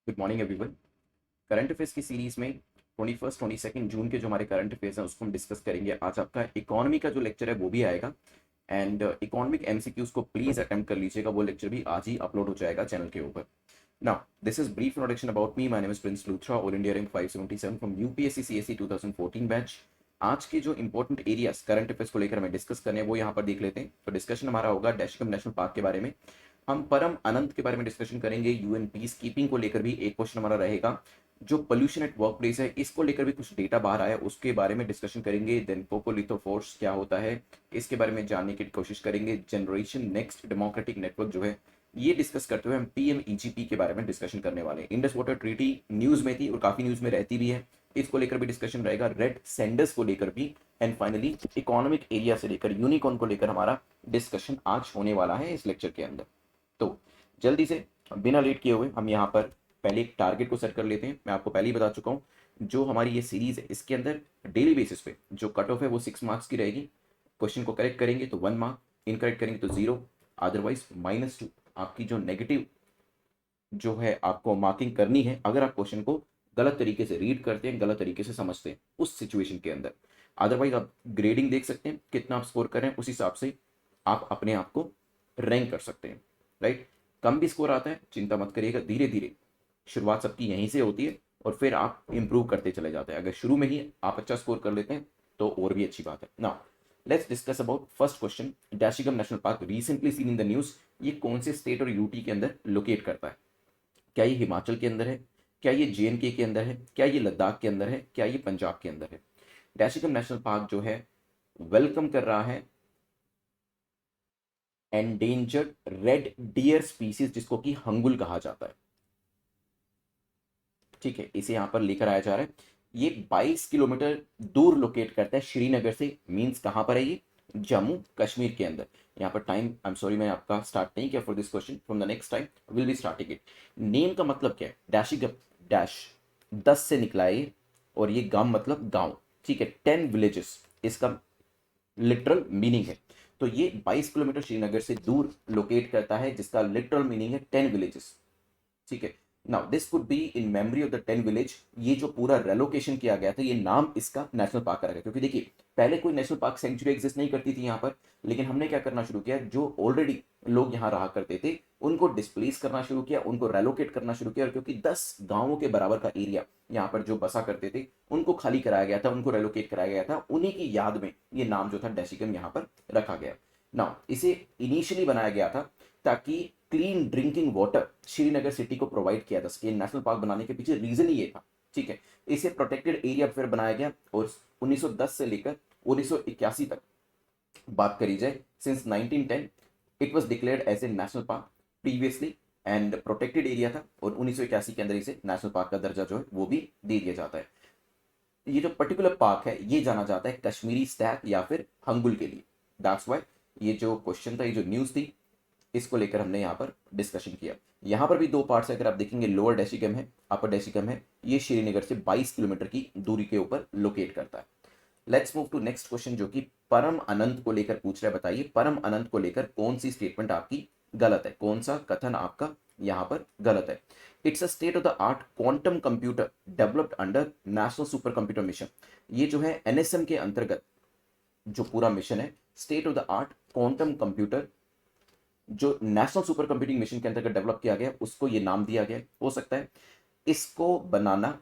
Good morning everyone. Current affairs की series में 22 जून के जो हमारे करंट अफेयर्स हैं उसको हम डिस्कस करेंगे। आज आपका इकोनॉमी का जो लेक्चर है वो भी आएगा एंड इकोनॉमिक एमसीक्यूज को प्लीज अटेम्प्ट कर लीजिएगा। वो लेक्चर भी आज ही अपलोड हो जाएगा चैनल के ऊपर। Now this is brief introduction about me. My name is Prince Luthra, all India rank 577 from UPSC CSC 2014 batch. आज के जो इंपॉर्टेंट एरियाज करंट अफेयर्स को लेकर हमें डिस्कस करने हैं वो यहाँ पर देख लेते हैं। तो डिस्कशन हमारा होगा डैशकम नेशनल पार्क के बारे में, हम परम अनंत के बारे में डिस्कशन करेंगे, यूएन पीस कीपिंग को लेकर भी एक क्वेश्चन हमारा रहेगा, जो पोल्यूशन एट वर्क प्लेस है इसको लेकर भी कुछ डेटा बाहर आया उसके बारे में डिस्कशन करेंगे। देन पोपोलिथोफोर्स क्या होता है इसके बारे में जानने की कोशिश करेंगे। जनरेशन नेक्स्ट डेमोक्रेटिक नेटवर्क जो है ये डिस्कस करते हुए हम पीएमईजीपी के बारे में डिस्कशन करने वाले हैं। इंडस वाटर ट्रीटी न्यूज में थी और काफी न्यूज में रहती भी है, इसको लेकर भी डिस्कशन रहेगा। रेड सेंडर्स को लेकर भी एंड फाइनली इकोनॉमिक एरिया से लेकर यूनिकॉर्न को लेकर हमारा डिस्कशन आज होने वाला है इस लेक्चर के अंदर। तो जल्दी से बिना लेट किए हुए हम यहाँ पर पहले एक टारगेट को सेट कर लेते हैं। मैं आपको पहले ही बता चुका हूँ जो हमारी ये सीरीज है इसके अंदर डेली बेसिस पे जो कट ऑफ है वो 6 मार्क्स की रहेगी। क्वेश्चन को करेक्ट करेंगे तो 1 मार्क, इनकरेक्ट करेंगे तो 0, अदरवाइज -2। आपकी जो नेगेटिव जो है आपको मार्किंग करनी है अगर आप क्वेश्चन को गलत तरीके से रीड करते हैं, गलत तरीके से समझते हैं उस सिचुएशन के अंदर। अदरवाइज आप ग्रेडिंग देख सकते हैं कितना आप स्कोर कर रहे हैं, उस हिसाब से आप अपने आप को रैंक कर सकते हैं। राइट, कम भी स्कोर आता है चिंता मत करिएगा, धीरे धीरे शुरुआत सबकी यहीं से होती है और फिर आप इंप्रूव करते चले जाते हैं। अगर शुरू में ही आप अच्छा स्कोर कर लेते हैं तो और भी अच्छी बात है। Now let's discuss about first question. Dachigam national park recently seen in the news, ये कौन से स्टेट और यूटी के अंदर लोकेट करता है? क्या ये हिमाचल के अंदर है, क्या ये जेएनके के अंदर है, क्या ये लद्दाख के अंदर है, क्या ये पंजाब के अंदर है? डैशिगम नेशनल पार्क जो है वेलकम कर रहा है एंडेंजर्ड रेड डियर स्पीसीज जिसको कि हंगुल कहा जाता है। ठीक है, इसे यहां पर लेकर आया जा रहा है। ये 22 किलोमीटर दूर लोकेट करता है श्रीनगर से। मींस कहां पर है ये? जम्मू कश्मीर के अंदर। यहाँ पर टाइम आई एम सॉरी, मैं आपका स्टार्ट नहीं किया for this question, from the next time will be starting it. Name का मतलब क्या है? डैशिंग डैश 10 से निकला है ये, और ये गांव मतलब गांव। ठीक है, 10 विलेजेस इसका लिटरल मीनिंग है। तो ये 22 किलोमीटर श्रीनगर से दूर लोकेट करता है जिसका लिटरल मीनिंग है 10 विलेजेस। ठीक है, now this could be in memory of the 10 village. ये जो पूरा रेलोकेशन किया गया था, ये नाम इसका नेशनल पार्क करा गया क्योंकि देखिए पहले कोई नेशनल पार्क सेंचुरी एग्जिस्ट नहीं करती थी यहाँ पर, लेकिन हमने क्या करना शुरू किया, जो ऑलरेडी लोग यहाँ रहा करते थे उनको डिस्प्लेस करना शुरू किया, उनको रेलोकेट करना शुरू किया। और क्योंकि 10 गांवों के बराबर का एरिया यहाँ पर जो बसा करते थे उनको खाली कराया गया था, उनको रेलोकेट कराया गया था, उन्हीं की याद में ये नाम जो था डैशिगम यहाँ पर रखा गया। नाउ इसे इनिशियली बनाया गया था ताकि clean drinking water Srinagar city को प्रोवाइड किया था सके। नेशनल पार्क बनाने के पीछे रीजन ही ये था। ठीक है, इसे प्रोटेक्टेड एरिया फिर बनाया गया और 1910 से लेकर 1981 तक बात करी जाए, since 1910 it was declared as a national park previously and protected area था, और 1981 के अंदर इसे नेशनल पार्क का दर्जा जो है वो भी दे दिया जाता है। ये जो पर्टिकुलर पार्क है ये जाना जाता है कश्मीरी स्टैग या फिर हंगुल के लिए। दैट्स वाई ये जो क्वेश्चन था, ये जो न्यूज थी, इसको लेकर हमने यहाँ पर डिस्कशन किया। यहाँ पर भी दो पार्ट्स अगर आप देखेंगे, लोअर डैशिगम है, अपर डैशिगम है। ये श्रीनगर से 22 किलोमीटर की दूरी के ऊपर लोकेट करता है। Let's move to next question जो कि परम अनंत को लेकर पूछ रहा है। बताइए परम अनंत को लेकर कौन सी स्टेटमेंट आपकी गलत है, कौन सा कथन आपका यहाँ पर गलत है? It's a state of the art quantum computer developed under national super computer mission. ये जो है एनएसएम के अंतर्गत जो पूरा मिशन है, state of the art quantum computer जो नेशनल सुपर कंप्यूटिंग मिशन के अंतर्गत डेवलप किया गया उसको ये नाम दिया गया। हो सकता है इसको बनाना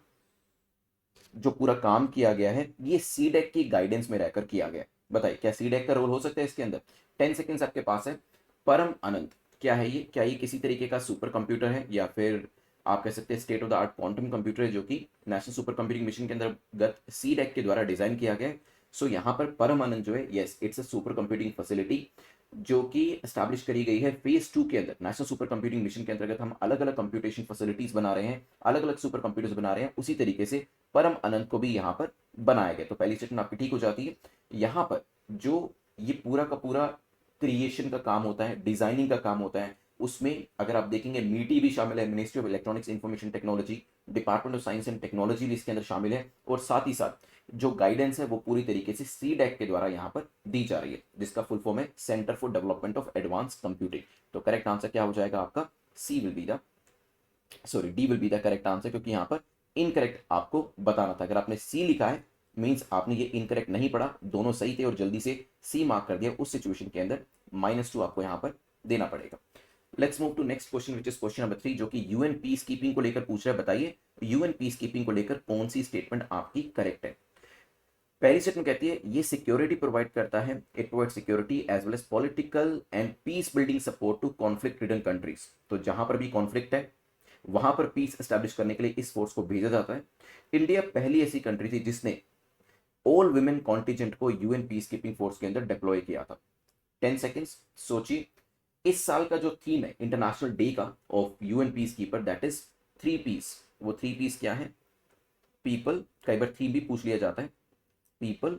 जो पूरा काम किया गया है ये सीडेक की गाइडेंस में रहकर किया गया है। बताइए क्या सीडेक का रोल हो सकता है इसके अंदर? 10 सेकेंड्स आपके पास है। परम अनंत क्या है ये? क्या ये किसी तरीके का सुपर कंप्यूटर है या फिर आप कह सकते हैं state of the art quantum computer है जो कि नेशनल सुपर कंप्यूटिंग मिशन के अंतर्गत सीडेक के द्वारा डिजाइन किया गया है? सो यहाँ पर परम अनंत जो है, yes it's a super computing facility जो कि एस्टैब्लिश करी गई है फेज 2 के अंदर। नेशनल सुपर कंप्यूटिंग मिशन के अंतर्गत हम अलग अलग कंप्यूटेशन फैसिलिटीज बना रहे हैं, अलग अलग सुपर कंप्यूटर्स बना रहे हैं, उसी तरीके से परम अनंत को भी यहाँ पर बनाया गया। तो पहली स्टेटमेंट आपकी ठीक हो जाती है। यहाँ पर जो ये पूरा का पूरा क्रिएशन का काम होता है, डिजाइनिंग का काम होता है, उसमें अगर आप देखेंगे मीटी भी शामिल है, ministry of electronics information technology, department of science and technology भी इसके अंदर शामिल है, और साथ ही साथ जो गाइडेंस है वो पूरी तरीके से सीडेक के द्वारा यहाँ पर दी जा रही है जिसका फुल फॉर्म है centre for development of advance computing. तो करेक्ट आंसर क्या हो जाएगा आपका? C will be the sorry, D will be the correct answer, क्योंकि यहाँ पर इनकरेक्ट आपको बताना था। अगर आपने सी लिखा है मीन्स आपने ये इनकरेक्ट नहीं पढ़ा, दोनों सही थे और जल्दी से सी मार्क कर दिया, उस सिचुएशन के अंदर -2 आपको यहाँ पर देना पड़ेगा। Let's move to next question which is question number 3, जो कि यूएन पीस कीपिंग को लेकर पूछ रहा है। बताइए यूएन पीस कीपिंग को लेकर कौन सी स्टेटमेंट आपकी करेक्ट है। पहली स्टेटमेंट कहती है ये सिक्योरिटी प्रोवाइड करता है, it provide security as well as political and peace building support to conflict ridden countries. तो जहां पर भी कॉन्फ्लिक्ट है वहां पर पीस एस्टैब्लिश करने के लिए इस फोर्स को भेजा जाता है। इंडिया पहली ऐसी कंट्री थी जिसने ऑल वुमेन कॉन्टिजेंट को यूएन पीस कीपिंग फोर्स के अंदर डिप्लॉय किया था। 10 सेकेंड्स सोचिए। इस साल का जो थीम है इंटरनेशनल डे का of UN peace keeper, that is 3 peace. वो 3 पीस क्या है? पीपल, कई बार थीम भी पूछ लिया जाता है, people,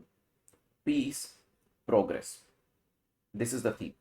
peace, progress, this is the theme.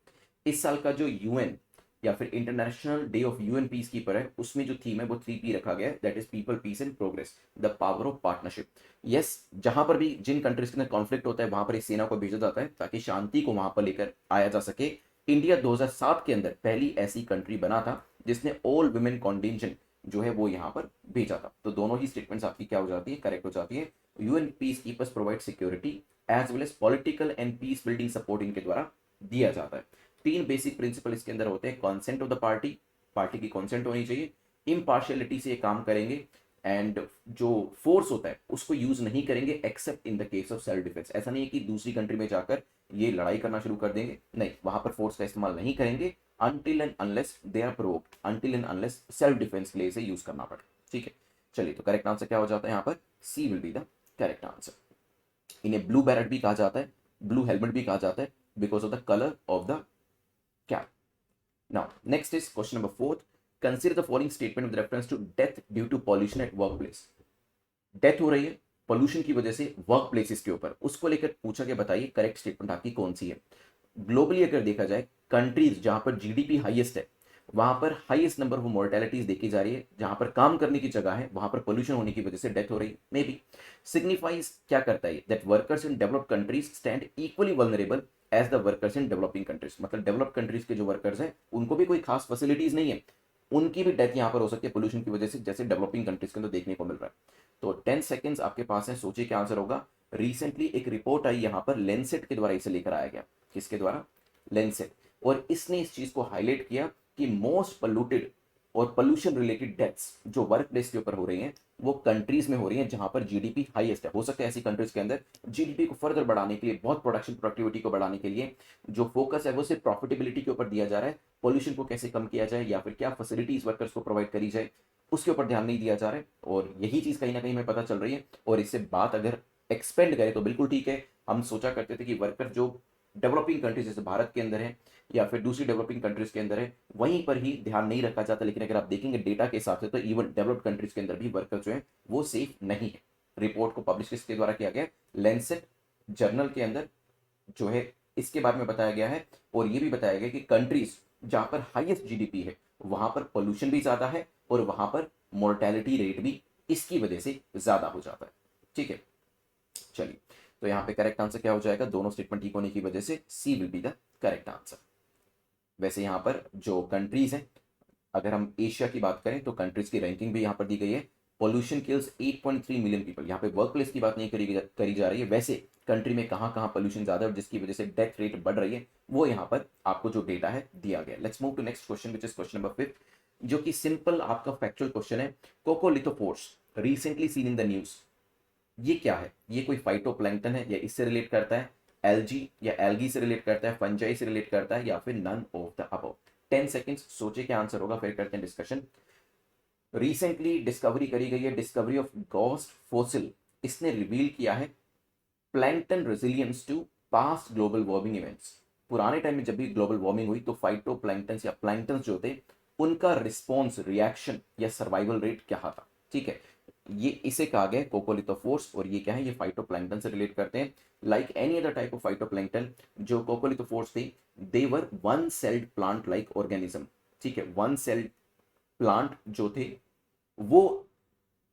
इस साल का जो यूएन या फिर international day of UN peace keeper है उसमें जो थीम है वो 3P रखा गया है, that is people, peace and progress, the power of partnership. Yes, जहां पर भी जिन कंट्रीज के अंदर कॉन्फ्लिक्ट होता है वहां पर इस सेना को भेजा जाता है ताकि शांति को वहां पर लेकर आया जा सके। इंडिया 2007 के अंदर पहली ऐसी कंट्री बना था जिसने ऑल वुमेन कॉन्टिजेंट जो है वो यहाँ पर भेजा था। तो दोनों ही स्टेटमेंट्स आपकी क्या हो जाती है? करेक्ट हो जाती है। UN peace keepers provide security as well as political and peace building support इनके द्वारा दिया जाता है। 3 बेसिक प्रिंसिपल इसके अंदर होते हैं। Consent of the party, party की कॉन्सेंट होनी चाहिए, इम्पार्शियलिटी से ये काम करेंगे, एंड जो फोर्स होता है उसको यूज नहीं करेंगे accept in the case of self defence. ऐसा नहीं है कि दूसरी कंट्री में जाकर ये लड़ाई करना शुरू कर देंगे, नहीं, वहां पर फोर्स का इस्तेमाल नहीं करेंगे until and unless they are provoked, until and unless self defense के लिए इसे यूज करना पड़े। ठीक है, चलिए तो करेक्ट आंसर क्या हो जाता है यहाँ पर? C will be the correct answer. इन्हें ब्लू बैरेट भी कहा जाता है, ब्लू हेलमेट भी कहा जाता है, because of the colour of the cap. Now next is question number 4, consider the following statement with reference to death due to pollution at work place. Death हो रही है पोल्यूशन की वजह से वर्क प्लेसेस के ऊपर, उसको लेकर पूछा गया, बताइए करेक्ट स्टेटमेंट आपकी कौन सी है। ग्लोबली अगर देखा जाए कंट्रीज जहां पर जीडीपी हाईएस्ट है वहां पर हाईएस्ट नंबर ऑफ मोर्टेलिटीज देखी जा रही है, जहां पर काम करने की जगह है वहां पर पोल्यूशन होने की वजह से डेथ हो रही है। मे बी सिग्निफाइज क्या करता है? That workers in developed countries stand equally vulnerable as the workers in developing countries. मतलब डेवलप्ड कंट्रीज के जो वर्कर्स हैं उनको भी कोई खास फैसिलिटीज नहीं है, उनकी भी डेथ यहाँ पर हो सकती है पोल्यूशन की वजह से, जैसे डेवलपिंग कंट्रीज के अंदर देखने को मिल रहा है। तो 10 सेकेंड्स आपके पास है, सोचिए क्या आंसर होगा। रिसेंटली एक रिपोर्ट आई यहाँ पर लेंसेट के द्वारा, इसे लेकर आया गया, किसके द्वारा? लेंसेट। और इसने इस चीज को हाईलाइट किया कि मोस्ट पोल्यूटेड और पोल्यूशन रिलेटेड डेथ्स जो वर्क प्लेस के ऊपर हो रही हैं वो कंट्रीज में हो रही हैं जहां पर जीडीपी हाईएस्ट है। हो सकता है ऐसी कंट्रीज के अंदर जीडीपी को फर्दर बढ़ाने के लिए, बहुत प्रोडक्शन प्रोडक्टिविटी को बढ़ाने के लिए जो फोकस है वो सिर्फ प्रॉफिटेबिलिटी के ऊपर दिया जा रहा है, पोल्यूशन को कैसे कम किया जाए या फिर क्या फैसिलिटीज वर्कर्स को प्रोवाइड करी जाए उसके ऊपर ध्यान नहीं दिया जा रहा है। और यही चीज कहीं ना कहीं हमें पता चल रही है। और इससे बात अगर एक्सपेंड करें तो बिल्कुल ठीक है। हम सोचा करते थे कि वर्कर जो डेवलपिंग कंट्रीज जैसे भारत के अंदर है या फिर दूसरी डेवलपिंग कंट्रीज के अंदर है वहीं पर ही ध्यान नहीं रखा जाता, लेकिन अगर आप देखेंगे डेटा के हिसाब से तो इवन डेवलप्ड कंट्रीज के अंदर भी वर्कर जो है वो सेफ नहीं है। रिपोर्ट को पब्लिश किसके द्वारा किया गया? लेंसेट जर्नल के अंदर जो है इसके बारे में बताया गया है। और ये भी बताया गया कि कंट्रीज जहां पर हाईएस्ट जीडीपी है वहां पर पोल्यूशन भी ज्यादा है और वहां पर मोर्टेलिटी रेट भी इसकी वजह से ज्यादा हो जाता है। ठीक है, चलिए तो यहाँ पे करेक्ट आंसर क्या हो जाएगा? दोनों स्टेटमेंट ठीक होने की वजह से C will be the correct answer. वैसे यहाँ पर जो कंट्रीज हैं, अगर हम एशिया की बात करें तो कंट्रीज की रैंकिंग भी यहाँ पर दी गई है। पोल्यूशन किल्स 8.3 मिलियन पीपल, यहाँ पे वर्क प्लेस की बात नहीं करी जा रही है, वैसे कंट्री में कहाँ कहाँ पोल्यूशन ज्यादा है और जिसकी वजह से डेथ रेट बढ़ रही है वो यहाँ पर आपको जो डेटा है दिया गया। Let's move to next question which is question number 5, जो कि सिंपल आपका फैक्चुअल क्वेश्चन है। Coccolithophores recently seen in the news, ये क्या है? ये कोई फाइटोप्लैंक्टन है या इससे रिलेट करता है, एल्जी या एल्गी से रिलेट करता है, फंजाई से रिलेट करता है, या फिर none of the above? 10 seconds सोचे क्या आंसर होगा, फिर करते हैं डिस्कशन। रिसेंटली डिस्कवरी करी गई है, डिस्कवरी ऑफ घोस्ट फॉसिल, इसने रिवील किया है plankton resilience to past global warming events. पुराने टाइम में जब भी ग्लोबल वार्मिंग हुई तो फाइटोप्लैंक्टन्स या प्लैंक्टन्स जो थे उनका रिस्पॉन्स, रिएक्शन या सर्वाइवल रेट क्या था। ठीक है, ये इसे कहा गया कोकोलिथोफोर्स और ये क्या है? ये फाइटोप्लैंक्टन से रिलेट करते हैं। Like any other type of phytoplankton, जो कोकोलिथोफोर्स थे they were one celled plant like organism. ठीक है, वन सेल्ड प्लांट जो थे वो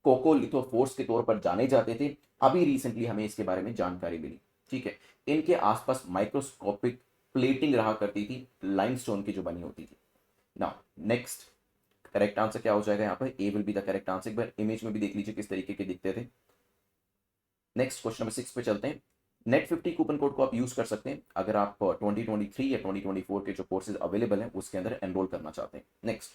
कोकोलिथोफोर्स के तौर पर जाने जाते थे। अभी रिसेंटली हमें इसके बारे में जानकारी मिली। ठीक है, इनके आसपास माइक्रोस्कोपिक प्लेटिंग रहा करती थी लाइमस्टोन की जो बनी होती थी। नाउ नेक्स्ट करेक्ट आंसर क्या हो जाएगा यहाँ पर? A will be the correct answer. एक बार इमेज में भी देख लीजिए किस तरीके के दिखते थे। नेक्स्ट क्वेश्चन नंबर 6 पे चलते हैं। नेट 50 कूपन कोड को आप यूज कर सकते हैं अगर आप 2023 या 2024 के जो कोर्सेज अवेलेबल हैं उसके अंदर एनरोल करना चाहते हैं। Next,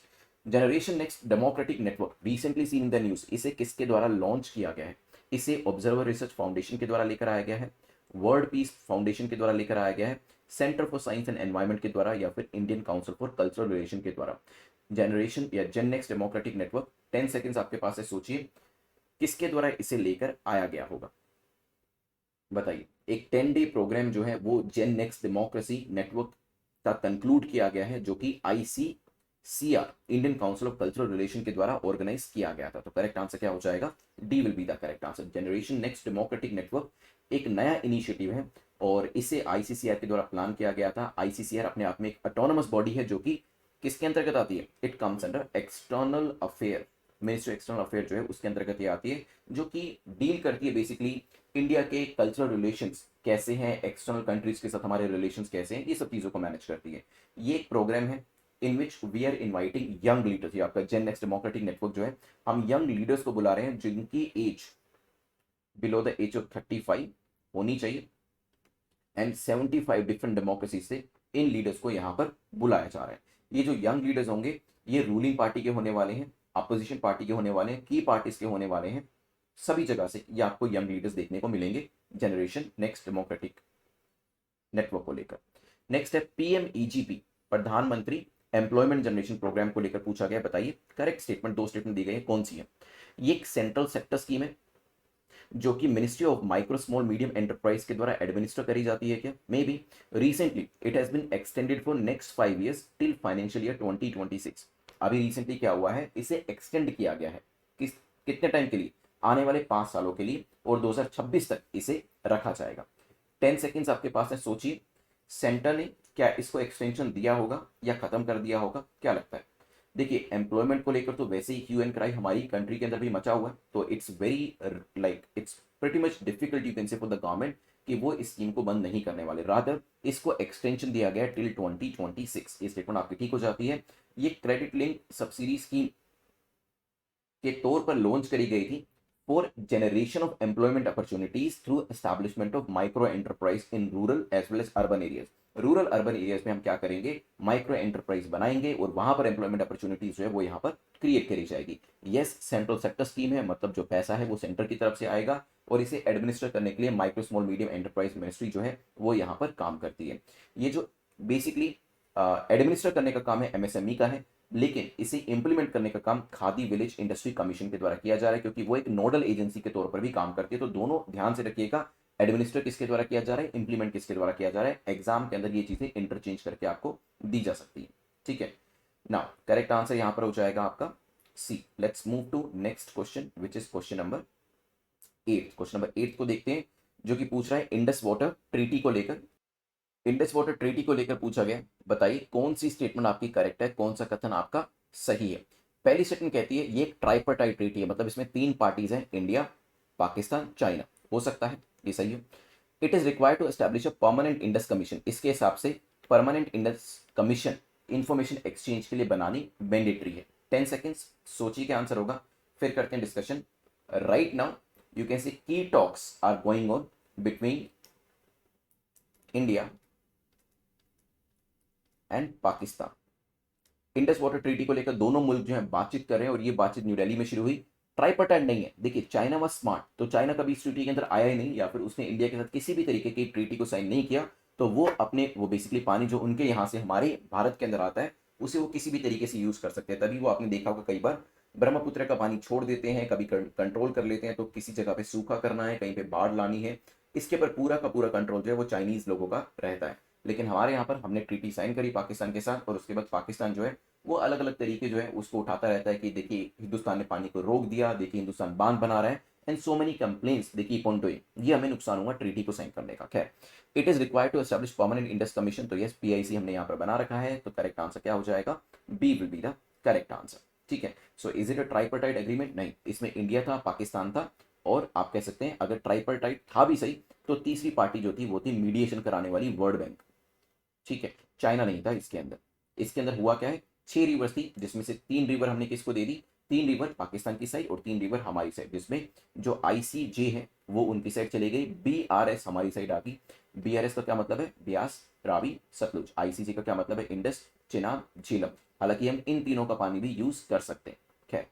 generation next democratic network recently seen in the news, इसे किसके द्वारा लॉन्च किया गया है? इसे ऑब्जर्वर रिसर्च फाउंडेशन के द्वारा लेकर आया गया है, वर्ल्ड पीस फाउंडेशन के द्वारा लेकर आया गया है, centre for science and environment के द्वारा, या फिर Indian council for cultural relation के द्वारा। जनरेशन या gen next democratic network, 10 seconds आपके पास है, सोचिए किसके द्वारा इसे लेकर आया गया होगा? बताइए। एक 10 डे प्रोग्राम जो है वो जेन नेक्स्ट डेमोक्रेसी नेटवर्क का कंक्लूड किया गया है, जो कि ICCR Indian council of cultural relation के द्वारा ऑर्गेनाइज किया गया था। तो करेक्ट आंसर क्या हो जाएगा? D will be the correct answer. Generation next democratic network एक नया इनिशिएटिव है और इसे ICCR के द्वारा प्लान किया गया था। ICCR अपने आप में एक ऑटोनमस बॉडी है जो कि किसके अंतर्गत आती है? It comes under external affair, ministry external affair जो है उसके अंतर्गत ये आती है, जो कि डील करती है बेसिकली इंडिया के कल्चरल रिलेशंस कैसे हैं, एक्सटर्नल कंट्रीज के साथ हमारे रिलेशंस कैसे हैं, ये सब चीज़ों को मैनेज करती है। ये एक प्रोग्राम है in which we are inviting young leaders. ये आपका जेन नेक्स्ट डेमोक्रेटिक नेटवर्क जो है, हम यंग लीडर्स को बुला रहे हैं जिनकी age below the age of 35 होनी चाहिए एंड 75 डिफरेंट डेमोक्रेसी से इन लीडर्स को यहाँ पर बुलाया जा रहा है। ये जो यंग लीडर्स होंगे ये रूलिंग पार्टी के होने वाले हैं, अपोजिशन पार्टी के होने वाले हैं, की पार्टीज के होने वाले हैं, सभी जगह से ये आपको यंग लीडर्स देखने को मिलेंगे जनरेशन नेक्स्ट डेमोक्रेटिक नेटवर्क को लेकर। नेक्स्ट है PMEGP, प्रधानमंत्री एम्प्लॉयमेंट जनरेशन प्रोग्राम को लेकर पूछा गया। बताइए करेक्ट स्टेटमेंट, दो स्टेटमेंट दी गई है, कौन सी है? ये एक सेंट्रल सेक्टर स्कीम है जो कि ministry of micro small medium enterprise के द्वारा एडमिनिस्टर करी जाती है क्या? May be recently it has been extended for next 5 years till financial year 2026। अभी रिसेंटली क्या हुआ है, इसे एक्सटेंड किया गया है कितने टाइम के लिए? आने वाले 5 सालों के लिए, और 2026 तक इसे रखा जाएगा। 10 सेकेंड्स आपके पास है, सोचिए सेंटर ने क्या इसको एक्सटेंशन दिया होगा या खत्म कर दिया होगा? क्या लगता है? देखिए एम्प्लॉयमेंट को लेकर तो वैसे ही ह्यू एंड क्राई हमारी कंट्री के अंदर भी मचा हुआ है, तो it's very like it's pretty much difficult you can say for the government कि वो इस स्कीम को बंद नहीं करने वाले, रादर इसको एक्सटेंशन दिया गया टिल 2026। ये स्टेटमेंट आपकी ठीक हो जाती है। ये क्रेडिट लिंक सब्सिडी स्कीम के तौर पर लॉन्च करी गई थी for generation of employment opportunities through establishment of micro enterprise in rural as well as urban areas. Rural urban areas में हम क्या करेंगे? माइक्रो एंटरप्राइज बनाएंगे और वहां पर एम्प्लॉयमेंट अपॉर्चुनिटीज जो है वो यहाँ पर क्रिएट करी जाएगी। यस, सेंट्रल सेक्टर स्कीम है, मतलब जो पैसा है वो सेंटर की तरफ से आएगा और इसे एडमिनिस्टर करने के लिए micro small medium enterprise ministry जो है वो यहाँ पर काम करती है। ये जो बेसिकली एडमिनिस्टर करने का काम है MSME का है, लेकिन इसे इंप्लीमेंट करने का काम खादी विलेज इंडस्ट्री कमीशन के द्वारा किया जा रहा है, क्योंकि वो एक नोडल एजेंसी के तौर पर भी काम करती है। तो दोनों ध्यान से रखिएगा, एडमिनिस्टर किसके द्वारा किया जा रहा है, इंप्लीमेंट किसके द्वारा किया जा रहा है। एग्जाम के अंदर ये चीजें इंटरचेंज करके आपको दी जा सकती है। ठीक है, नाउ करेक्ट आंसर यहां पर हो जाएगा आपका C. Let's move to next question which is question number 8। Question number 8 को देखते हैं जो कि पूछ रहा है इंडस वाटर ट्रीटी को लेकर। इंडस वाटर ट्रीटी को लेकर पूछा गया, बताइए कौन सी स्टेटमेंट आपकी करेक्ट है, कौन सा कथन आपका सही है। पहली स्टेटमेंट कहती है ये एक ट्राइपार्टाइट ट्रीटी है, मतलब इसमें 3 पार्टीज हैं, इंडिया, पाकिस्तान, चाइना। हो सकता है, ये सही है। It is required to establish a permanent Indus commission, इसके हिसाब से permanent Indus commission information exchange के लिए बनानी मैंडेटरी है। 10 सेकेंड्स सोचिए क्या आंसर होगा, फिर करते हैं discussion. Right now you can see की talks are going on between India and Pakistan. Indus water treaty को लेकर दोनों मुल्क जो है बातचीत कर रहे हैं और ये बातचीत न्यू दिल्ली में शुरू हुई। ट्राइपार्टाइट नहीं है। देखिए चाइना वाज स्मार्ट, तो चाइना कभी इस ट्रीटी के अंदर आया ही नहीं, या फिर उसने इंडिया के साथ किसी भी तरीके की ट्रीटी को साइन नहीं किया। तो वो अपने वो बेसिकली पानी जो उनके यहाँ से हमारे भारत के अंदर आता है उसे वो किसी भी तरीके से यूज कर सकते हैं। तभी वो आपने देखा होगा कई बार ब्रह्मपुत्र का पानी छोड़ देते हैं, कभी कंट्रोल कर लेते हैं, तो किसी जगह पे सूखा करना है, कहीं पे बाढ़ लानी है, इसके पर पूरा का पूरा कंट्रोल जो है वो चाइनीज लोगों का रहता है। लेकिन हमारे यहाँ पर हमने ट्रीटी साइन करी पाकिस्तान के साथ, और उसके बाद पाकिस्तान जो है वो अलग अलग तरीके जो है उसको उठाता रहता है कि देखिए हिंदुस्तान ने पानी को रोक दिया, देखिए हिंदुस्तान बांध बना रहा है, and so many complaints they keep on doing. ये हमें नुकसान हुआ ट्रीटी को साइन करने का। खैर, it is required to establish permanent Indus commission, तो यस PIC हमने यहाँ पर बना रखा है, तो करेक्ट आंसर क्या हो जाएगा? B will be the correct answer. ठीक है, so is it a tripartite agreement? नहीं, इसमें इंडिया था, पाकिस्तान था, और आप कह सकते हैं अगर ट्राइपार्टाइट था भी सही तो तीसरी पार्टी जो थी वो थी मीडिएशन कराने वाली वर्ल्ड बैंक। ठीक है, चाइना नहीं था इसके अंदर। इसके अंदर हुआ क्या है, 6 रिवर्स थी, जिसमें से 3 रिवर हमने किसको दे दी, 3 रिवर पाकिस्तान की साइड और 3 रिवर हमारी साइड, जिसमें जो ICJ है वो उनकी साइड चली गई, BRS हमारी साइड आ गई। BRS का क्या मतलब है, ब्यास, रावी, सतलुज। ICJ का क्या मतलब है, इंडस, चिनाब, झीलम। हालांकि हम इन तीनों का पानी भी यूज कर सकते हैं। खैर,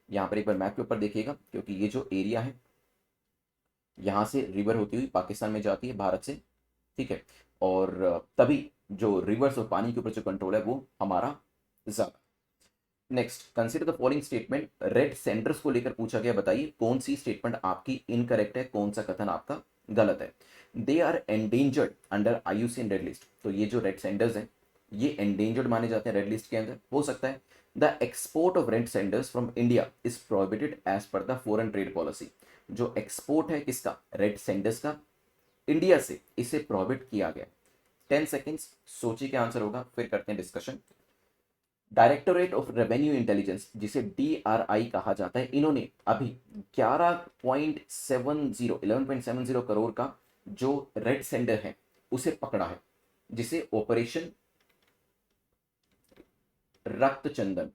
यहाँ पर एक बार मैप के ऊपर देखिएगा, क्योंकि ये जो एरिया है यहाँ से रिवर होती हुई पाकिस्तान में जाती है भारत से, ठीक है। और तभी जो रिवर्स और पानी के ऊपर जो कंट्रोल है वो हमारा ज्यादा। Next, consider the following statement. Red sanders को लेकर पूछा गया, बताइए कौन सी स्टेटमेंट आपकी इनकरेक्ट है, कौन सा कथन आपका गलत है। They are endangered under IUCN red list. तो ये जो रेड सेंडर्स हैं ये एंडेंजर्ड माने जाते हैं रेड लिस्ट के अंदर, हो सकता है। The export of red sanders from India is prohibited as per the foreign trade policy. जो एक्सपोर्ट है किसका, रेड सेंडर्स का, इंडिया से, इसे प्रोहिबिट किया गया। 10 सेकेंड्स सोचिए क्या आंसर होगा, फिर करते हैं discussion. Directorate of revenue intelligence, जिसे DRI कहा जाता है, इन्होंने अभी 11.70 करोड़ का जो रेड सेंडर है उसे पकड़ा है, जिसे ऑपरेशन रक्त चंदन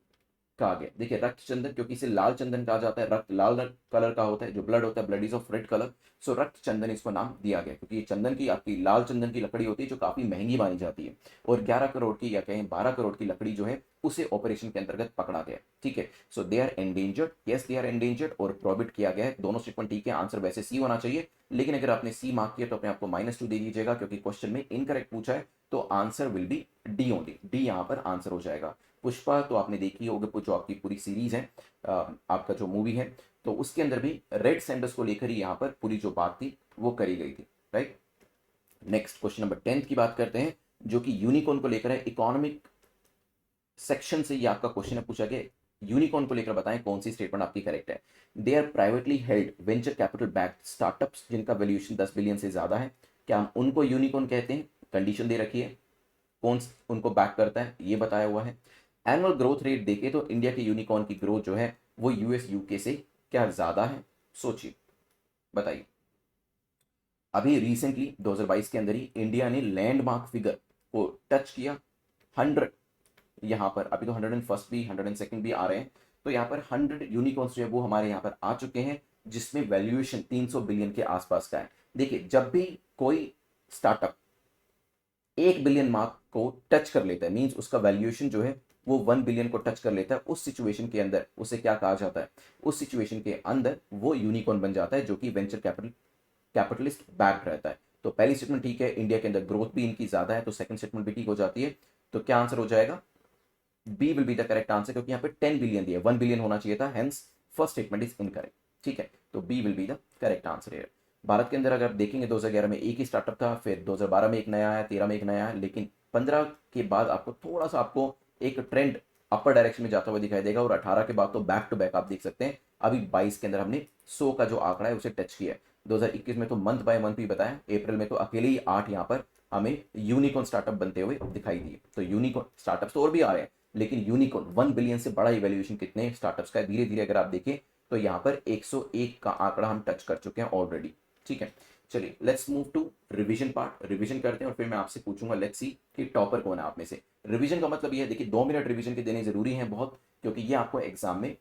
कहा गया। देखिए रक्त चंदन, क्योंकि इसे लाल चंदन कहा जाता है, रक्त लाल कलर का होता है, जो ब्लड होता है, blood is of red colour, so रक्त चंदन इसको नाम दिया गया, क्योंकि ये चंदन की, आपकी लाल चंदन की लकड़ी होती है जो काफी महंगी मानी जाती है, और 11 करोड़ की या कहें 12 करोड़ की लकड़ी जो है उसे ऑपरेशन के अंतर्गत पकड़ा गया, ठीक है। So they are endangered, yes they are endangered, और प्रोहिबिट किया गया है। दोनों स्टेटमेंट ठीक है, आंसर वैसे सी होना चाहिए, लेकिन अगर आपने सी मार्क किया तो अपने आपको -2 दे दीजिएगा, क्योंकि क्वेश्चन में इनकरेक्ट पूछा है, तो answer will be D only, D यहाँ पर आंसर हो जाएगा। पुष्पा तो आपने देखी होगी, जो आपकी पूरी सीरीज है, आपका जो मूवी है, तो उसके अंदर भी रेड सैंडर्स को लेकर ही यहाँ पर पूरी जो बात थी वो करी गई थी, राइट। नेक्स्ट क्वेश्चन नंबर 10 की बात करते हैं, जो कि यूनिकॉर्न को लेकर है। इकोनॉमिक सेक्शन से ये आपका क्वेश्चन है, पूछा गया यूनिकॉर्न को लेकर बताएं कौन सी स्टेटमेंट आपकी करेक्ट है। They are privately held venture capital backed startups जिनका वैल्यूएशन 10 बिलियन से ज्यादा है, क्या हम उनको यूनिकॉर्न कहते हैं। कंडीशन दे रखी है, कौन उनको बैक करता है ये बताया हुआ है। एनुअल ग्रोथ रेट देखे तो इंडिया के यूनिकॉर्न की ग्रोथ जो है वो US UK से क्या ज्यादा है, सोचिए बताइए। अभी रिसेंटली 2022 के अंदर ही इंडिया ने लैंडमार्क फिगर को टच किया 100। यहाँ पर अभी तो 101st भी 102nd भी आ रहे हैं, तो यहाँ पर 100 यूनिकॉर्न्स जो है वो हमारे यहाँ पर आ चुके हैं, जिसमें वैल्यूएशन 300 बिलियन के आसपास का है। देखिए जब भी कोई स्टार्टअप 1 बिलियन मार्क को टच कर लेता है, मींस उसका वैल्यूएशन जो है वो 1 बिलियन को टच कर लेता है, उस सिचुएशन के अंदर उसे क्या कहा जाता है, उस सिचुएशन के अंदर वो यूनिकॉर्न बन जाता है, जो कि वेंचर कैपिटलिस्ट बैक्ड रहता है। तो पहली स्टेटमेंट ठीक है, इंडिया के अंदर ग्रोथ भी इनकी ज्यादा है, तो सेकंड स्टेटमेंट भी ठीक हो जाती है। तो क्या आंसर हो जाएगा, B will be the correct answer, क्योंकि यहाँ पे 10 बिलियन दिया, 1 बिलियन होना चाहिए था, hence first statement is incorrect, ठीक है। तो B will be the correct answer है। भारत के अंदर अगर आप देखेंगे 2011 में एक ही स्टार्टअप था, फिर 2012 में एक नया आया, 13 में एक नया आया, लेकिन 15 के बाद आपको थोड़ा सा आपको एक ट्रेंड अपर डायरेक्शन में जाता हुआ दिखाई देगा, और 18 के बाद तो बैक टू बैक आप देख सकते हैं। अभी 22 के अंदर हमने 100 का जो आंकड़ा है उसे टच किया है। 2021 में तो मंथ बाय मंथ भी बताया, अप्रैल में तो अकेले ही 8 यहाँ पर हमें यूनिकॉर्न स्टार्टअप बनते हुए दिखाई दिए। तो यूनिकॉर्न स्टार्टअप्स तो और भी आ रहे हैं, लेकिन यूनिकॉर्न 1 बिलियन से बड़ा इवैल्यूएशन कितने स्टार्टअप्स का है, धीरे धीरे अगर आप देखें तो यहाँ पर 101 का आंकड़ा हम टच कर चुके हैं ऑलरेडी, ठीक है। चलिए let's move to revision part, revision करते हैं, और फिर मैं आपसे पूछूंगा लेट्स सी कि टॉपर कौन है आप में से। रिवीजन का मतलब ये है, देखिए 2 मिनट रिवीजन के देने जरूरी है बहुत, क्योंकि ये आपको एग्जाम में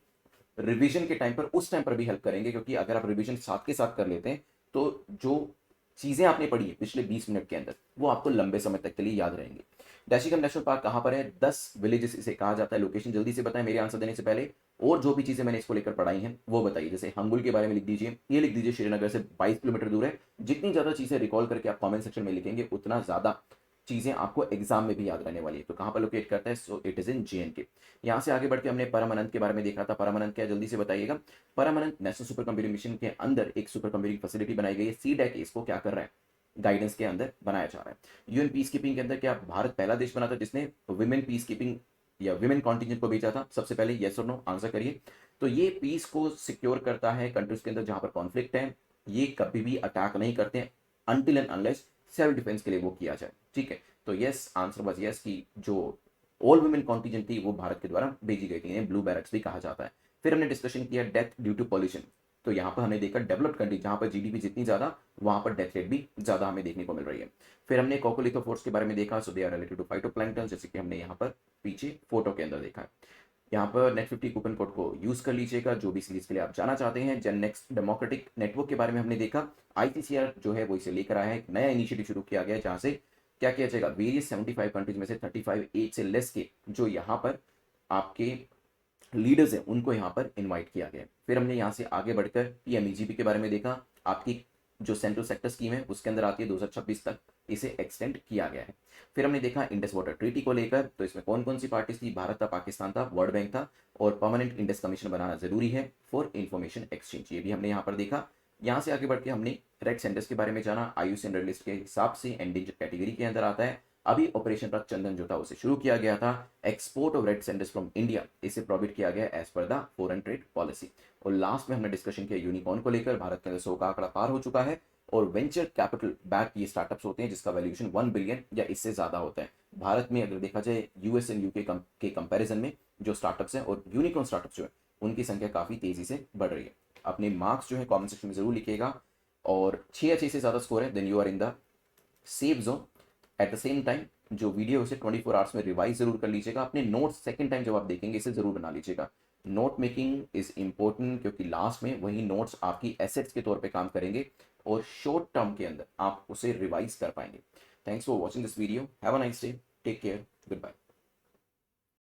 रिवीजन के टाइम पर, उस टाइम पर भी हेल्प करेंगे, क्योंकि अगर आप रिवीजन साथ के साथ कर लेते हैं तो जो चीजें आपने पढ़ी है पिछले 20 मिनट के अंदर वो आपको लंबे समय तक के लिए याद रहेंगी। डैशिगम नेशनल पार्क कहाँ पर है, 10 विलेजेस इसे कहा जाता है। लोकेशन जल्दी से बताएं मेरे आंसर देने से पहले, और जो भी चीजें मैंने इसको लेकर पढ़ाई हैं वो बताइए। जैसे हंगुल के बारे में लिख दीजिए, ये लिख दीजिए श्रीनगर से 22 किलोमीटर दूर है। जितनी ज्यादा चीजें रिकॉल करके आप कमेंट सेक्शन में लिखेंगे उतना ज्यादा चीजें आपको एग्जाम में भी याद रहने वाली है। तो कहाँ पर लोकेट करता है, so it is in JNK। यहाँ से आगे बढ़ के हमने परमानंद के बारे में देखा था। परमानंद क्या, जल्दी से बताइएगा। परमानंद नेशनल सुपर कंप्यूटिंग मिशन के अंदर एक सुपर कंप्यूटिंग फैसिलिटी बनाई गई है, CDAC इसको क्या कर रहा है, गाइडेंस के अंदर बनाया जा रहा है। UN पीस कीपिंग के अंदर क्या भारत पहला देश बना था जिसने विमेन पीस कीपिंग या विमेन कॉन्टिजेंट को भेजा था सबसे पहले, येस और नो आंसर करिए। तो ये पीस को सिक्योर करता है कंट्रीज के अंदर जहां पर कॉन्फ्लिक्ट है, ये कभी भी अटैक नहीं करते हैं until and unless self defence के लिए वो किया जाए, ठीक है। तो यस आंसर वाज यस की जो ऑल वुमेन कॉन्टिजेंट थी वो भारत के द्वारा भेजी गई थी, इन्हें ब्लू बैरक्स भी कहा जाता है। फिर हमने डिस्कशन किया डेथ ड्यू टू पॉल्यूशन। तो यहाँ पर हमने देखा डेवलप्ड कंट्री जहाँ पर जीडीपी जितनी ज़्यादा वहाँ पर डेथ रेट भी ज़्यादा हमें देखने को मिल रही है। फिर हमने कोकोलिथोफोर्स के बारे में देखा, so they are related to phytoplankton, जैसे कि हमने यहाँ पर पीछे फोटो के अंदर देखा है। यहाँ पर नेट 50 कूपन कोड को यूज कर लीजिएगा जो भी सीरीज के लिए आप जाना चाहते हैं। जेन नेक्स्ट डेमोक्रेटिक नेटवर्क के बारे में हमने देखा, आईसीसीआर जो है वो इसे लेकर आया है, एक नया इनिशिएटिव शुरू किया गया है जहाँ से क्या किया जाएगा, वेरियस 75 कंट्रीज में से 35 एज से लेस के जो यहाँ पर आपके लीडर्स हैं उनको यहाँ पर इनवाइट किया गया है। फिर हमने यहाँ से आगे बढ़कर पीएमईजीपी के बारे में देखा, आपकी जो सेंट्रल सेक्टर स्कीम है उसके अंदर आती है 2026 तक इसे एक्सटेंड किया गया है। फिर हमने देखा इंडस वाटर ट्रीटी को लेकर, तो इसमें कौन कौन सी पार्टीज थी, भारत था, पाकिस्तान था, वर्ल्ड बैंक था, और परमानेंट इंडस कमीशन बनाना जरूरी है फॉर इंफॉर्मेशन एक्सचेंज, ये भी हमने यहाँ पर देखा। यहाँ से आगे बढ़ के हमने रेड सेंटर्स के बारे में जाना, आईयूसीएन रेड लिस्ट के हिसाब से एंडेंजर कैटेगरी के अंदर आता है। अभी ऑपरेशन रक्त चंदन जो था उसे शुरू किया गया था। Export of red sanders from India इसे प्रोहिबिट किया गया as per the foreign trade policy. और लास्ट में हमने डिस्कशन किया यूनिकॉर्न को लेकर, भारत के अंदर 100 का आंकड़ा पार हो चुका है और वेंचर कैपिटल बैक ये स्टार्टअप्स होते हैं जिसका वैल्यूएशन 1 बिलियन या इससे ज्यादा होता है। भारत में अगर देखा जाए यूएस एंड यूके के कंपैरिजन में जो स्टार्टअप्स हैं और यूनिकॉर्न स्टार्टअप्स जो है उनकी संख्या काफी तेजी से बढ़ रही है। अपने मार्क्स जो है कमेंट सेक्शन में जरूर लिखिएगा, और 6 या 6 से ज्यादा स्कोर है then you are in the safe zone. At the same time जो वीडियो है उसे 24 आवर्स में रिवाइज जरूर कर लीजिएगा। अपने नोट्स सेकंड टाइम जब आप देखेंगे इसे जरूर बना लीजिएगा। नोट मेकिंग इज इंपॉर्टेंट क्योंकि लास्ट में वही नोट्स आपकी एसेट्स के तौर पे काम करेंगे और शॉर्ट टर्म के अंदर आप उसे रिवाइज कर पाएंगे। Thanks for watching this video, have a nice day, take care, good bye.